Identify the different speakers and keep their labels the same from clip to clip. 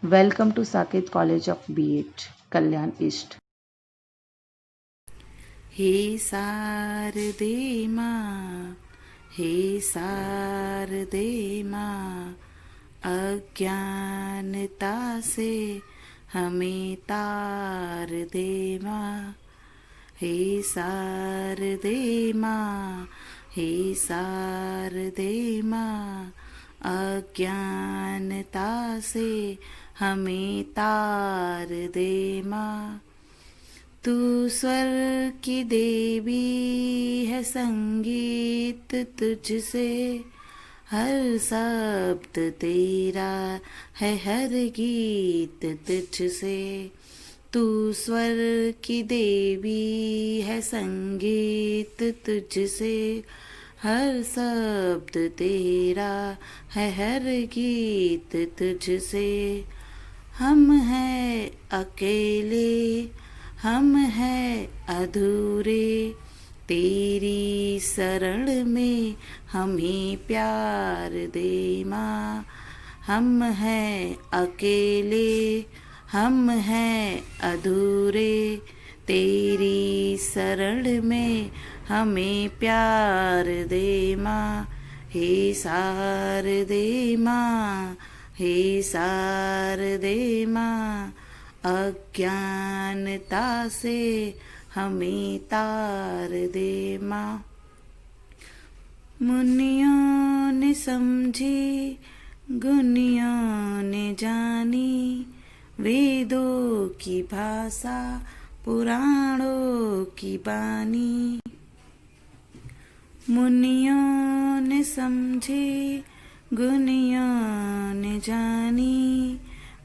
Speaker 1: Welcome to Saket College of B.Ed, Kalyan East.
Speaker 2: हे शारदे माँ, हे शारदे माँ, अज्ञानता से हमें तार दे माँ। हे शारदे माँ, हे शारदे माँ, अज्ञानता से हमें तार दे माँ। तू स्वर की देवी है, संगीत तुझसे, हर शब्द तेरा है, हर गीत तुझसे। तू स्वर की देवी है, संगीत तुझसे, हर शब्द तेरा है, हर गीत तुझसे। हम हैं अकेले, हम हैं अधूरे, तेरी शरण में हमें प्यार दे माँ। हम हैं अकेले, हम हैं अधूरे, तेरी शरण में हमें प्यार दे माँ। हे शारदे माँ, हे शारदे माँ, अज्ञानता से हमें तार दे माँ। मुनियों ने समझी, गुनियों ने जानी, वेदों की भाषा, पुराणों की बानी। मुनियों ने समझी, गुनियों ने जानी,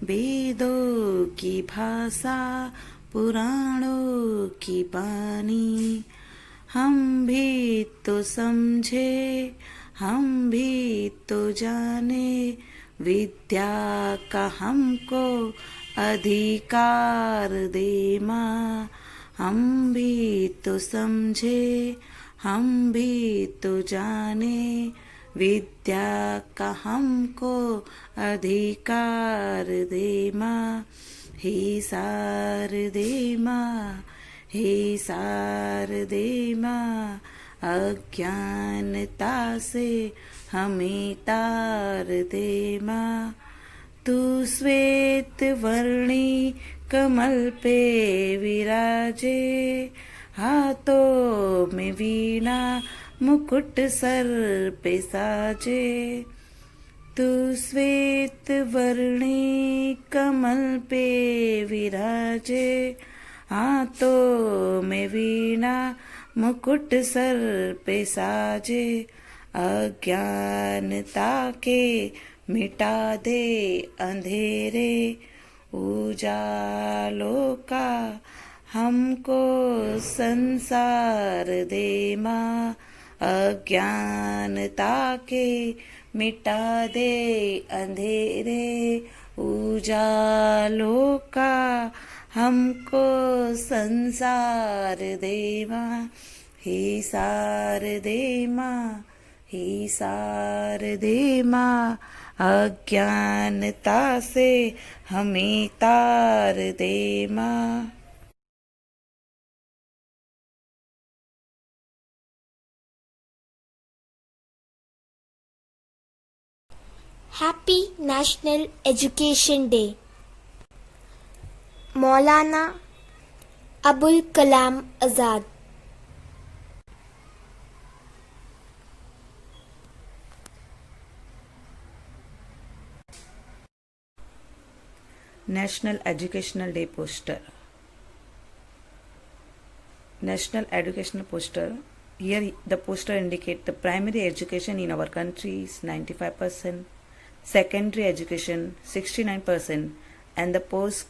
Speaker 2: वेदों की भाषा, पुराणों की बानी। हम भी तो समझे, हम भी तो जाने, विद्या का हमको अधिकार दे माँ। हम भी तो समझे, हम भी तो जाने, विद्या का हमको अधिकार दे माँ। हे शारदे माँ, हे शारदे माँ, अज्ञानता से हमें तार दे माँ। तू श्वेत वर्णी कमल पे विराजे, हाथों में वीणा, मुकुट सर पे साजे। तू श्वेत वर्णी कमल पे विराजे, हाथों में वीणा, मुकुट सर पे साजे। अज्ञानता के मिटा दे अंधेरे, उजालों का हमको संसार दे माँ। अज्ञानता के मिटा दे अंधेरे, उजालों का हमको संसार दे माँ। हे शारदे माँ, हे शारदे माँ, अज्ञानता से हमें तार दे माँ।
Speaker 3: Happy National Education Day. Maulana Abul Kalam Azad.
Speaker 2: National Educational Day poster. National Educational Poster. Here the poster indicates the primary education in our country is 95%, secondary education 69%, and the post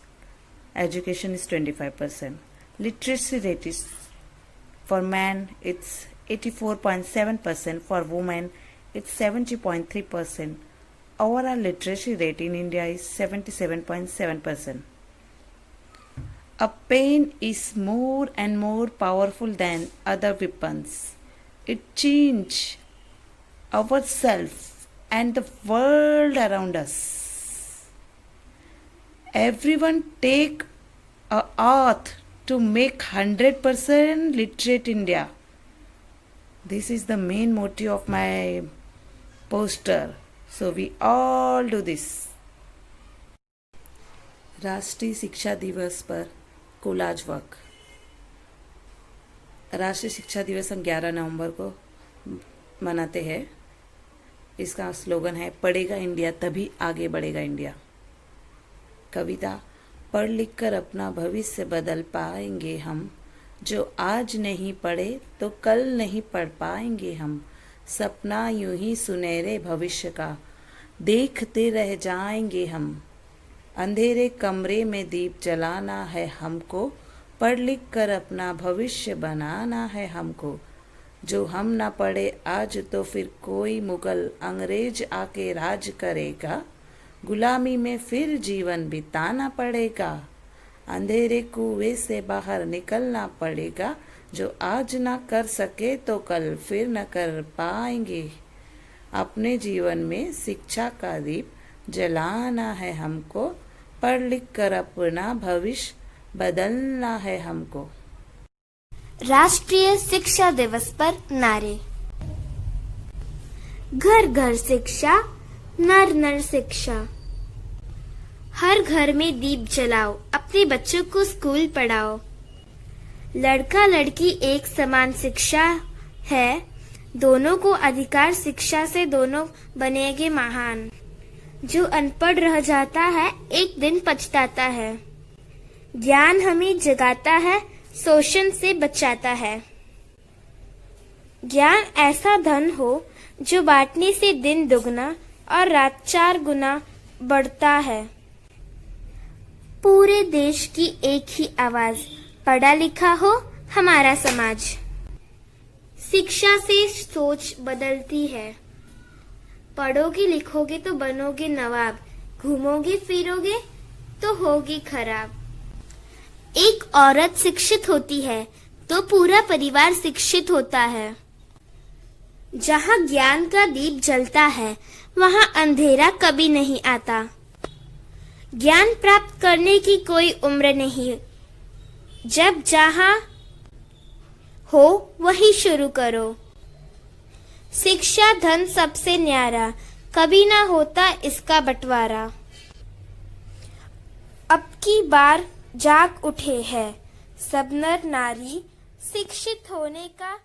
Speaker 2: education is 25%. Literacy rate is for men it's 84.7%, for women it's 70.3%. Overall literacy rate in India is 77.7%. A pen is more and more powerful than other weapons. It changes ourselves and the world around us. everyone take a oath to make 100% literate India. This is the main motive of my poster. So we all do this. राष्ट्रीय शिक्षा दिवस पर collage work. राष्ट्रीय शिक्षा दिवस हम 11 नवंबर को मनाते हैं. इसका स्लोगन है पढ़ेगा इंडिया तभी आगे बढ़ेगा इंडिया. कविता. पढ़ लिख कर अपना भविष्य बदल पाएंगे हम, जो आज नहीं पढ़े तो कल नहीं पढ़ पाएंगे हम. सपना यूं ही सुनहरे भविष्य का देखते रह जाएंगे हम. अंधेरे कमरे में दीप जलाना है हमको, पढ़ लिख कर अपना भविष्य बनाना है हमको. जो हम ना पढ़े आज तो फिर कोई मुगल अंग्रेज आके राज करेगा, गुलामी में फिर जीवन बिताना पड़ेगा. अंधेरे कुएं से बाहर निकलना पड़ेगा, जो आज ना कर सके तो कल फिर न कर पाएंगे. अपने जीवन में शिक्षा का दीप जलाना है हमको, पढ़ लिख कर अपना भविष्य बदलना है हमको.
Speaker 3: राष्ट्रीय शिक्षा दिवस पर नारे. घर घर शिक्षा, नर नर शिक्षा. हर घर में दीप जलाओ, अपने बच्चों को स्कूल पढ़ाओ. लड़का लड़की एक समान शिक्षा है, दोनों को अधिकार शिक्षा से दोनों बनेंगे महान. जो अनपढ़ रह जाता है एक दिन पछताता है. ज्ञान हमें जगाता है, शोषण से बचाता है. ज्ञान ऐसा धन हो जो बांटने से दिन दुगना और रात 4 गुना बढ़ता है. पूरे देश की एक ही आवाज, पढ़ा लिखा हो हमारा समाज. शिक्षा से सोच बदलती है. पढ़ोगे लिखोगे तो बनोगे नवाब, घूमोगे फिरोगे तो होगी खराब. एक औरत शिक्षित होती है तो पूरा परिवार शिक्षित होता है. जहाँ ज्ञान का दीप जलता है वहाँ अंधेरा कभी नहीं आता. ज्ञान प्राप्त करने की कोई उम्र नहीं, जब जहाँ हो वही शुरू करो. शिक्षा धन सबसे न्यारा, कभी ना होता इसका बंटवारा. अब की बार जाग उठे हैं सब नर नारी, शिक्षित होने का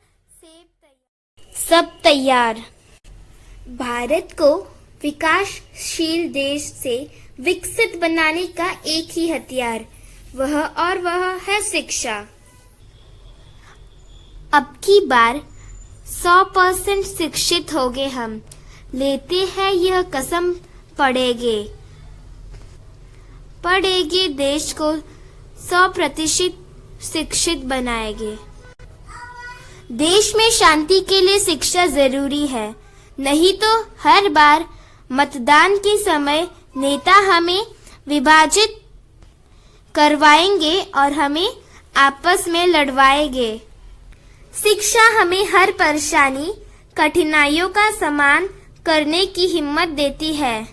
Speaker 3: सब तैयार. भारत को विकासशील देश से विकसित बनाने का एक ही हथियार, वह है शिक्षा. अब की बार 100% शिक्षित होंगे हम, लेते हैं यह कसम. पढ़ेंगे देश को 100% शिक्षित बनाएंगे. देश में शांति के लिए शिक्षा जरूरी है, नहीं तो हर बार मतदान के समय नेता हमें विभाजित करवाएंगे और हमें आपस में लड़वाएंगे. शिक्षा हमें हर परेशानी कठिनाइयों का सामना करने की हिम्मत देती है.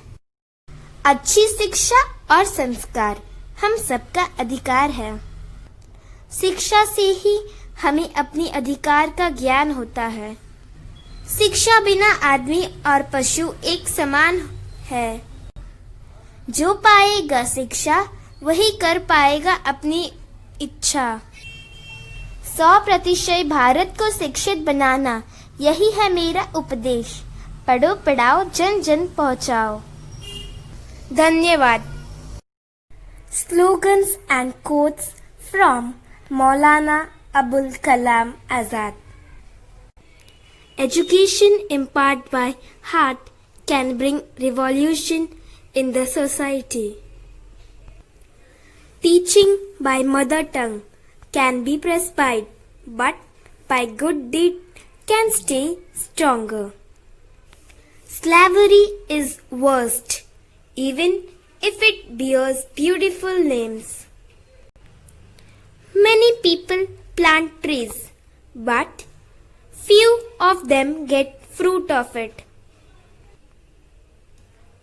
Speaker 3: अच्छी शिक्षा और संस्कार हम सबका अधिकार है. शिक्षा से ही हमें अपने अधिकार का ज्ञान होता है. शिक्षा बिना आदमी और पशु एक समान है. जो पाएगा शिक्षा वही कर पाएगा अपनी इच्छा. 100% भारत को शिक्षित बनाना, यही है मेरा उपदेश. पढ़ो पढ़ाओ जन जन पहुंचाओ. धन्यवाद. Slogans and quotes from Maulana Abul Kalam Azad. Education imparted by heart can bring revolution in the society. Teaching by mother tongue can be prescribed, but by good deed can stay stronger. Slavery is worst, even if it bears beautiful names. Many people plant trees, but few of them get fruit of it.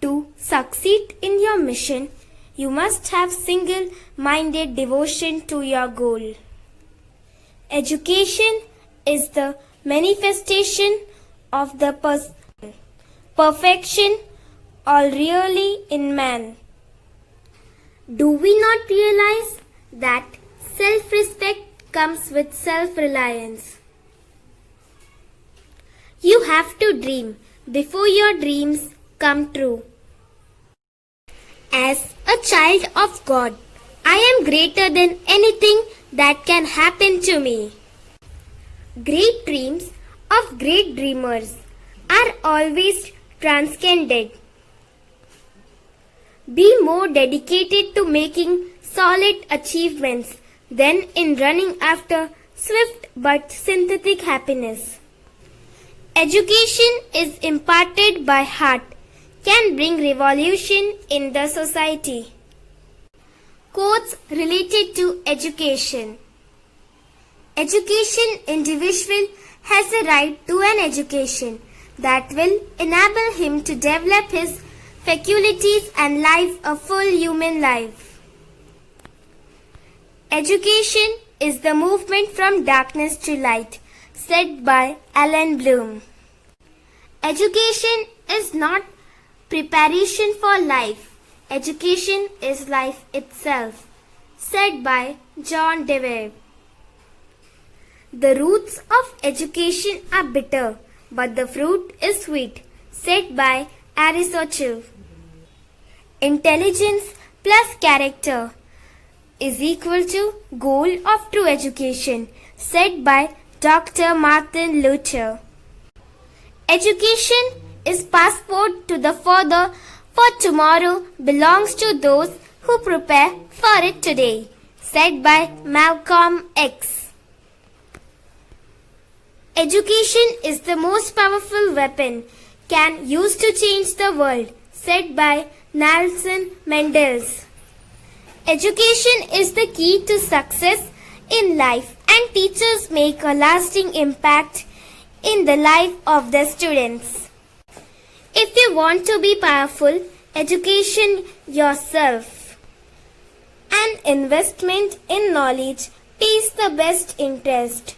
Speaker 3: To succeed in your mission, You must have single-minded devotion to your goal. Education is the manifestation of the perfection all really in man. Do we not realize that self-respect comes with self-reliance? You have to dream before your dreams come true. As a child of God, I am greater than anything that can happen to me. Great dreams of great dreamers are always transcended. Be more dedicated to making solid achievements than in running after swift but synthetic happiness. Education is imparted by heart can bring revolution in the society. Quotes related to education. Education individual has a right to an education that will enable him to develop his faculties and live a full human life. Education is the movement from darkness to light, said by Alan Bloom. Education is not preparation for life. Education is life itself, said by John Dewey. The roots of education are bitter, but the fruit is sweet, said by Aristotle. Intelligence plus character is equal to goal of true education, said by Dr. Martin Luther. Education is passport to the further, for tomorrow belongs to those who prepare for it today, said by Malcolm X. Education is the most powerful weapon can use to change the world, said by Nelson Mandela. Education is the key to success in life, and teachers make a lasting impact in the life of the students. If you want to be powerful, education yourself. An investment in knowledge pays the best interest.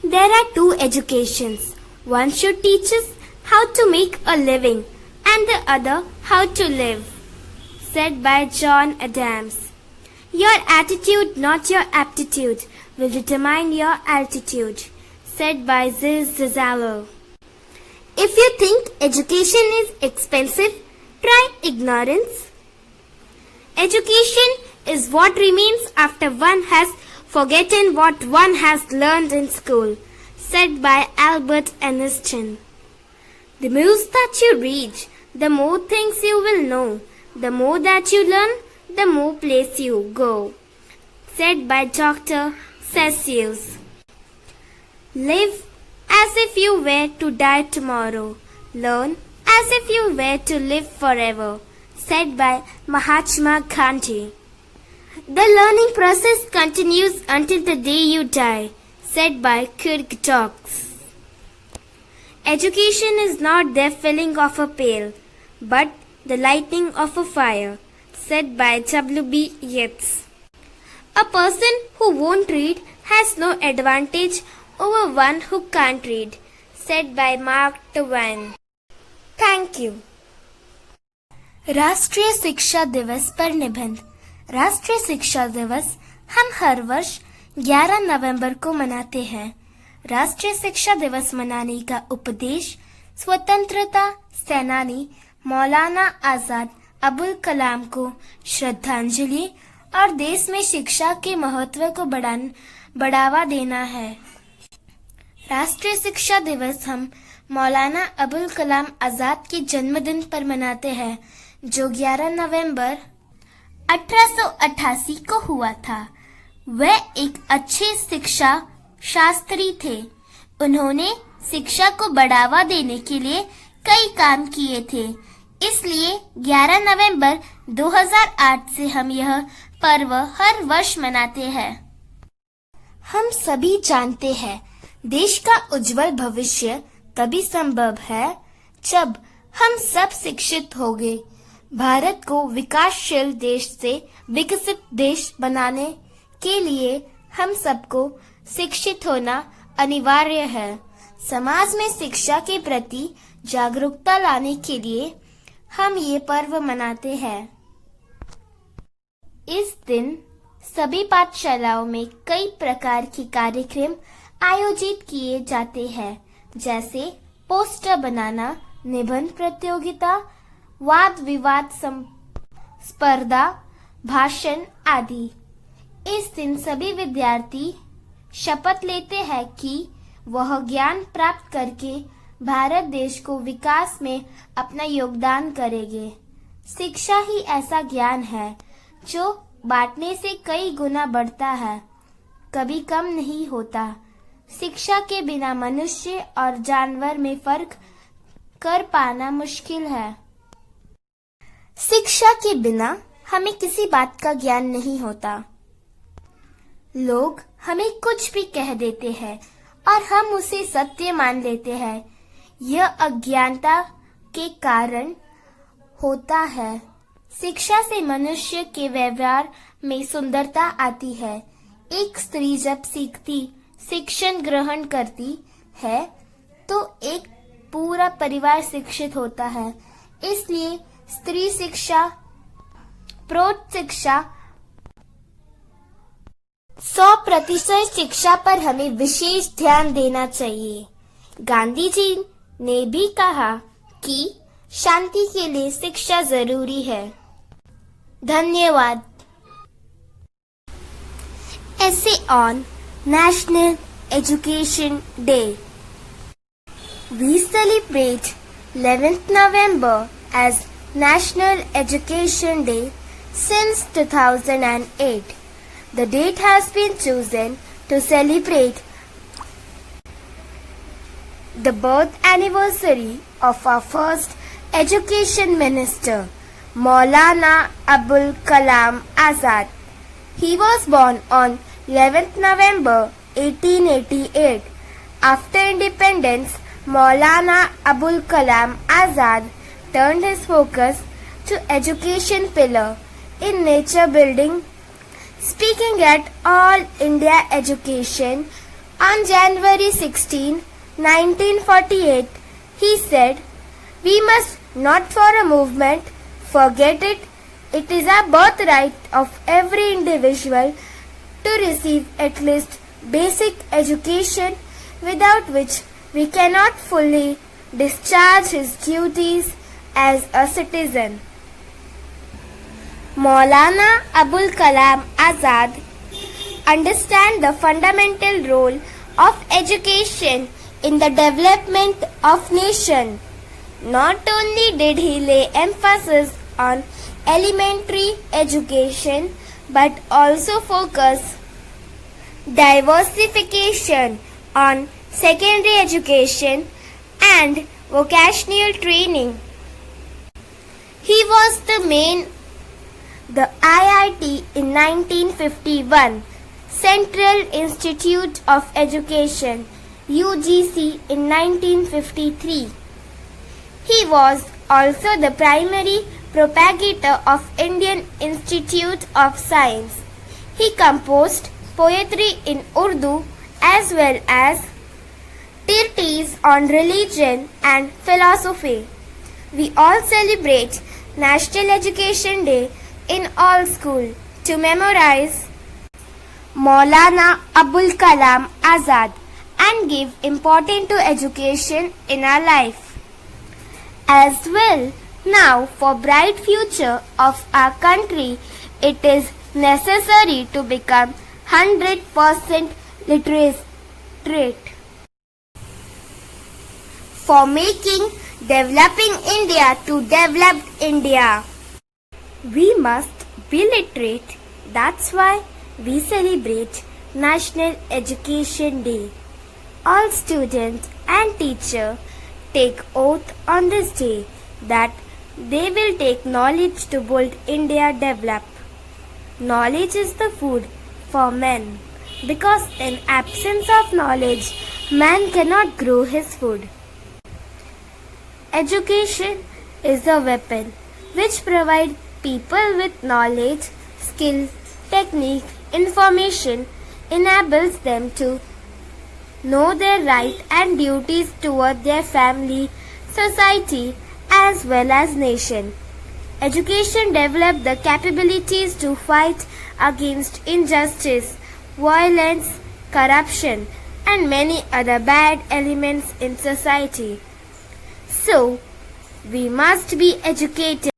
Speaker 3: There are two educations. One should teach us how to make a living and the other how to live, said by John Adams. Your attitude, not your aptitude, will determine your altitude, said by Zizalo. If you think education is expensive, try ignorance. Education is what remains after one has forgotten what one has learned in school, said by Albert Einstein. The more that you read, the more things you will know. The more that you learn, the more place you go, said by Dr. Celsius. Live as if you were to die tomorrow. Learn as if you were to live forever, said by Mahatma Gandhi. The learning process continues until the day you die, said by Kirk Douglas. Education is not the filling of a pail, but the lighting of a fire, said by W.B. Yeats. A person who won't read has no advantage over one who can't read, said by Mark Twain. Thank you. राष्ट्रीय शिक्षा दिवस पर निबंध। राष्ट्रीय शिक्षा दिवस हम हर वर्ष 11 नवंबर को मनाते हैं। राष्ट्रीय शिक्षा दिवस मनाने का उपदेश स्वतंत्रता सेनानी मौलाना आजाद अबुल कलाम को श्रद्धांजलि और देश में शिक्षा के महत्व को बढ़ावा देना है। राष्ट्रीय शिक्षा दिवस हम मौलाना अबुल कलाम आजाद के जन्मदिन पर मनाते हैं, जो 11 नवंबर 1888 को हुआ था। वह एक अच्छे शिक्षा शास्त्री थे। उन्होंने शिक्षा को बढ़ावा देने के लिए कई काम किए थे। इसलिए 11 नवंबर 2008 से हम यह पर्व हर वर्ष मनाते हैं। हम सभी जानते हैं, देश का उज्जवल भविष्य तभी संभव है जब हम सब शिक्षित होंगे। भारत को विकासशील देश से विकसित देश बनाने के लिए हम सबको शिक्षित होना अनिवार्य है। समाज में शिक्षा के प्रति जागरूकता लाने के लिए हम ये पर्व मनाते हैं। इस दिन सभी पाठशालाओं में कई प्रकार के कार्यक्रम आयोजित किए जाते हैं, जैसे पोस्टर बनाना, निबंध प्रतियोगिता, वाद विवाद स्पर्धा, भाषण आदि। इस दिन सभी विद्यार्थी शपथ लेते हैं कि वह ज्ञान प्राप्त करके भारत देश को विकास में अपना योगदान करेंगे। शिक्षा ही ऐसा ज्ञान है जो बांटने से कई गुना बढ़ता है, कभी कम नहीं होता। शिक्षा के बिना मनुष्य और जानवर में फर्क कर पाना मुश्किल है। शिक्षा के बिना हमें किसी बात का ज्ञान नहीं होता। लोग हमें कुछ भी कह देते हैं और हम उसे सत्य मान लेते हैं। यह अज्ञानता के कारण होता है। शिक्षा से मनुष्य के व्यवहार में सुंदरता आती है। एक स्त्री जब शिक्षण ग्रहण करती है तो एक पूरा परिवार शिक्षित होता है। इसलिए स्त्री शिक्षा, प्रौढ़ शिक्षा, 100% शिक्षा पर हमें विशेष ध्यान देना चाहिए। गांधी जी ने भी कहा कि शांति के लिए शिक्षा जरूरी है। धन्यवाद। Essay on National Education Day. We celebrate 11th November as National Education Day since 2008. The date has been chosen to celebrate the birth anniversary of our first Education Minister, Maulana Abul Kalam Azad. He was born on 11th November 1888. After independence, Maulana Abul Kalam Azad turned his focus to education pillar in nature building. Speaking at All India Education on January 16, 1948, he said, "We must not for a movement forget it. It is a birthright of every individual to receive at least basic education, without which we cannot fully discharge his duties as a citizen." Maulana Abul Kalam Azad understand the fundamental role of education in the development of nation. Not only did he lay emphasis on elementary education, but also focus diversification on secondary education and vocational training. He was the IIT in 1951, Central Institute of Education, UGC in 1953. He was also the primary propagator of Indian Institute of Science. He composed poetry in Urdu as well as treatises on religion and philosophy. We all celebrate National Education Day in all schools to memorize Maulana Abul Kalam Azad and give importance to education in our life. As well, now for bright future of our country, it is necessary to become 100% literate. For making developing India to developed India, we must be literate. That's why we celebrate National Education Day. All students and teachers take oath on this day that they will take knowledge to build India develop. Knowledge is the food for man, because in absence of knowledge, man cannot grow his food. Education is a weapon which provide people with knowledge, skill, technique, information, enables them to know their rights and duties toward their family, society, as well as nation. Education develops the capabilities to fight against injustice, violence, corruption, and many other bad elements in society. So, we must be educated